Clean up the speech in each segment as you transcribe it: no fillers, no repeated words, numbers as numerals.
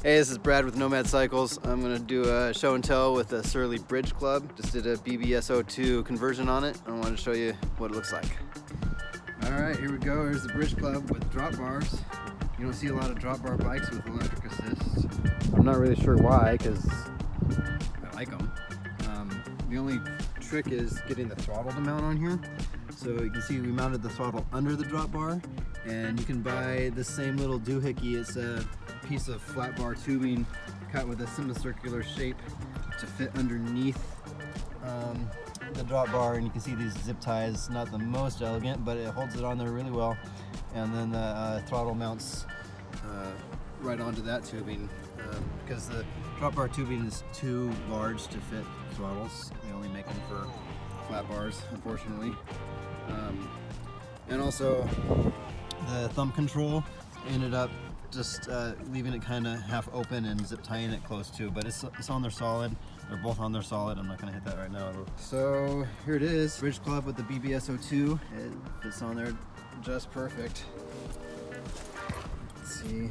Hey, this is Brad with Nomad Cycles. I'm gonna do a show and tell with the Surly Bridgeclub. Just did a BBS02 conversion on it. I wanted to show you what it looks like. All right, here we go. Here's the Bridgeclub with drop bars. You don't see a lot of drop bar bikes with electric assist. I'm not really sure why, because I like them. The only trick is getting the throttle to mount on here. So you can see we mounted the throttle under the drop bar, and you can buy the same little doohickey. It's a piece of flat bar tubing cut with a semicircular shape to fit underneath the drop bar, and you can see these zip ties, not the most elegant, but it holds it on there really well. And then the throttle mounts right onto that tubing because the drop bar tubing is too large to fit throttles. They only make them for flat bars, unfortunately. And also the thumb control ended up just leaving it kind of half open and zip tying it close to, but it's on there solid. They're both on there solid. I'm not going to hit that right now. So here it is, Bridgeclub with the BBS02. It fits on there just perfect. Let's see.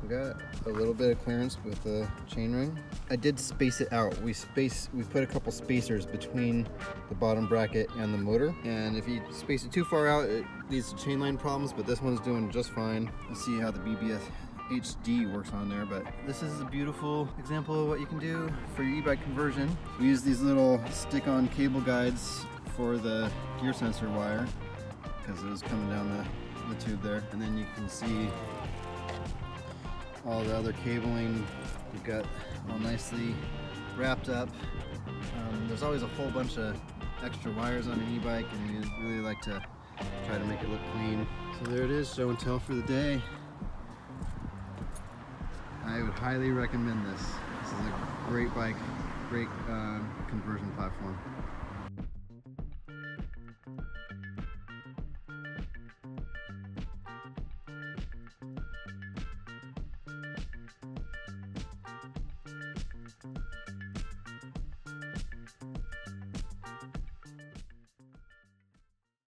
We got a little bit of clearance with the chainring. I did space it out. We put a couple spacers between the bottom bracket and the motor. And if you space it too far out, it leads to chainline problems, but this one's doing just fine. Let's see how the BBS HD works on there, but this is a beautiful example of what you can do for your e-bike conversion. We use these little stick-on cable guides for the gear sensor wire because it was coming down the tube there. And then you can see all the other cabling we've got all nicely wrapped up. There's always a whole bunch of extra wires on an e-bike, and we really like to try to make it look clean. So there it is, show and tell for the day. I would highly recommend this. This is a great bike, great conversion platform.